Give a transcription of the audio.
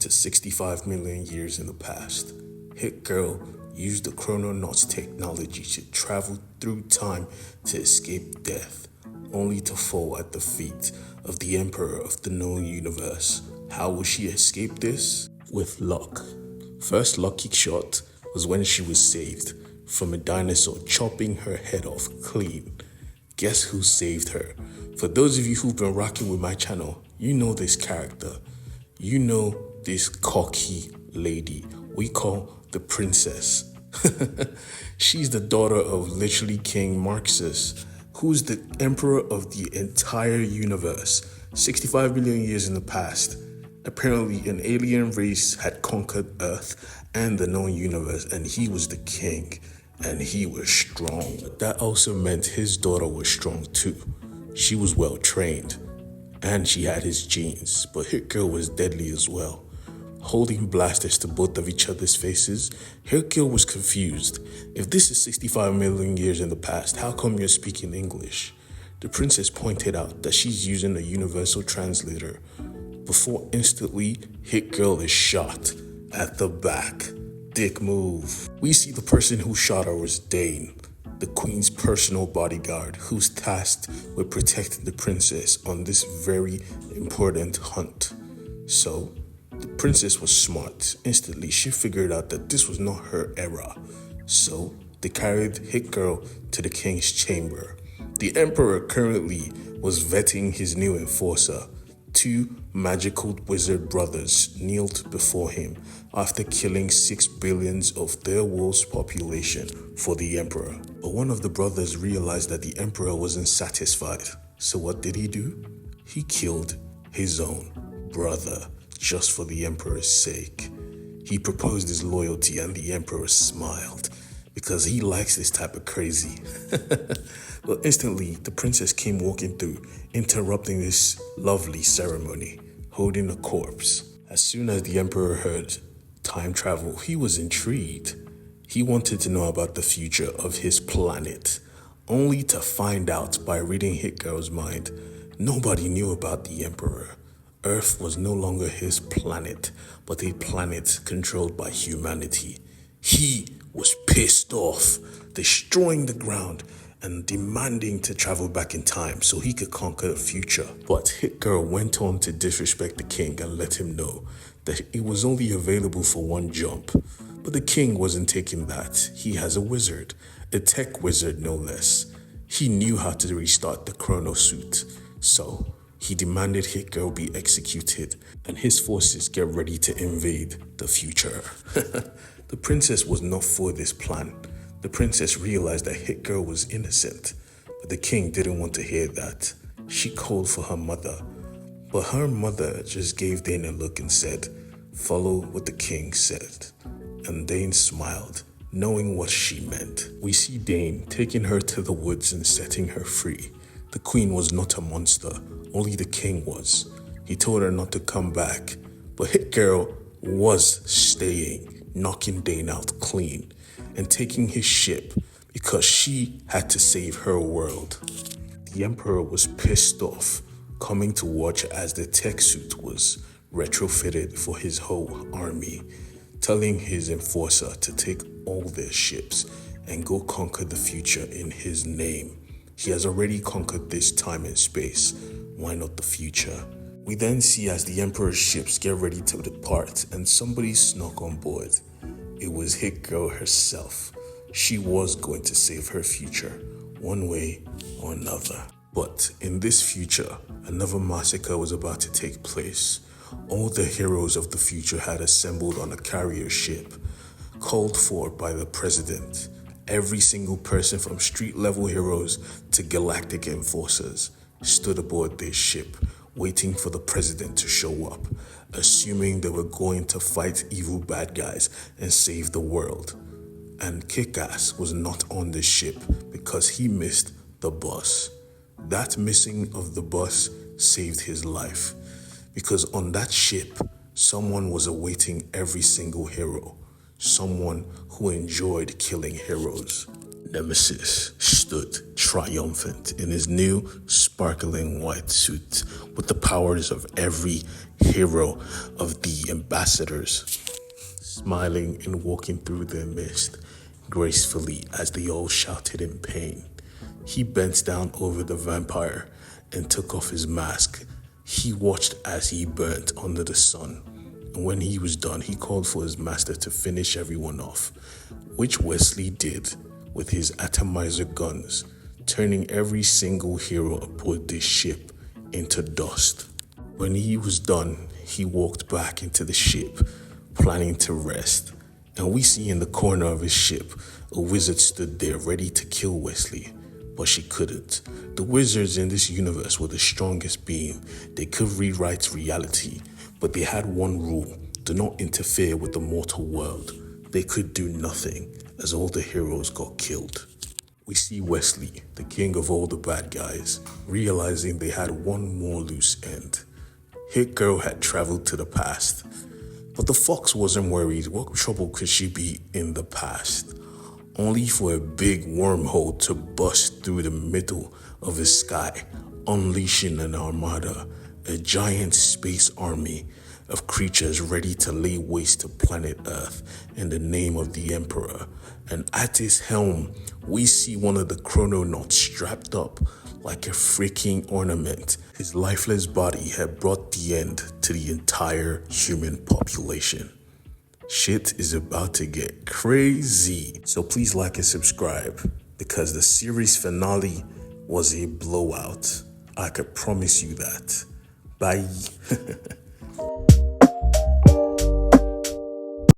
to 65 million years in the past. Hitgirl used the chrononauts technology to travel through time to escape death, only to fall at the feet of the Emperor of the known universe. How will she escape this? With luck. First lucky shot was when she was saved from a dinosaur chopping her head off clean. Guess who saved her? For those of you who've been rocking with my channel, you know this character. You know this cocky lady we call the princess. She's the daughter of literally King Marxus, who's the emperor of the entire universe. 65 million years in the past, apparently an alien race had conquered Earth and the known universe, and he was the king, and he was strong. But that also meant his daughter was strong too. She was well trained, and she had his genes, but Hitgirl was deadly as well. Holding blasters to both of each other's faces, Hitgirl was confused. If this is 65 million years in the past, how come you're speaking English? The princess pointed out that she's using a universal translator before instantly Hitgirl is shot at the back. Dick move. We see the person who shot her was Dane, the queen's personal bodyguard, who's tasked with protecting the princess on this very important hunt. So, the princess was smart. Instantly, she figured out that this was not her era. So, they carried Hitgirl to the king's chamber. The emperor currently was vetting his new enforcer. Two magical wizard brothers kneeled before him after killing 6 billion of their world's population for the emperor. But one of the brothers realized that the emperor wasn't satisfied. So what did he do? He killed his own brother just for the emperor's sake. He proposed his loyalty and the emperor smiled because he likes this type of crazy. But instantly, the princess came walking through, interrupting this lovely ceremony, holding a corpse. As soon as the emperor heard time travel, he was intrigued. He wanted to know about the future of his planet, only to find out by reading Hitgirl's mind, nobody knew about the emperor. Earth was no longer his planet, but a planet controlled by humanity. He was pissed off, destroying the ground and demanding to travel back in time so he could conquer the future. But Hitgirl went on to disrespect the king and let him know that it was only available for one jump. But the king wasn't taking that. He has a wizard, a tech wizard no less. He knew how to restart the chrono suit. So he demanded Hitgirl be executed and his forces get ready to invade the future. The princess was not for this plan. The princess realized that Hitgirl was innocent, but the king didn't want to hear that. She called for her mother, but her mother just gave Dane a look and said, "Follow what the king said." And Dane smiled, knowing what she meant. We see Dane taking her to the woods and setting her free. The queen was not a monster, only the king was. He told her not to come back, but Hitgirl was staying, knocking Dane out clean and taking his ship because she had to save her world. The emperor was pissed off, coming to watch as the tech suit was retrofitted for his whole army, telling his enforcer to take all their ships and go conquer the future in his name. He has already conquered this time and space. Why not the future? We then see as the emperor's ships get ready to depart and somebody snuck on board. It was Hitgirl herself. She was going to save her future, one way or another. But in this future, another massacre was about to take place. All the heroes of the future had assembled on a carrier ship, called for by the president. Every single person from street-level heroes to galactic enforcers stood aboard this ship, waiting for the president to show up, assuming they were going to fight evil bad guys and save the world. And Kick-Ass was not on this ship because he missed the bus. That missing of the bus saved his life, because on that ship, someone was awaiting every single hero, someone who enjoyed killing heroes. Nemesis stood triumphant in his new sparkling white suit with the powers of every hero of the ambassadors, smiling and walking through their midst gracefully as they all shouted in pain. He bent down over the vampire and took off his mask. He watched as he burnt under the sun, and when he was done, he called for his master to finish everyone off, which Wesley did with his atomizer guns, turning every single hero aboard this ship into dust. When he was done, he walked back into the ship, planning to rest, and we see in the corner of his ship, a wizard stood there ready to kill Wesley, but she couldn't. The wizards in this universe were the strongest being. They could rewrite reality, but they had one rule: do not interfere with the mortal world. They could do nothing, as all the heroes got killed. We see Wesley, the king of all the bad guys, realizing they had one more loose end. Hitgirl had traveled to the past, but the fox wasn't worried. What trouble could she be in the past? Only for a big wormhole to bust through the middle of the sky, unleashing an armada, a giant space army of creatures ready to lay waste to planet Earth in the name of the Emperor. And at his helm, we see one of the chrononauts strapped up like a freaking ornament. His lifeless body had brought the end to the entire human population. Shit is about to get crazy. So please like and subscribe, because the series finale was a blowout. I could promise you that. Bye.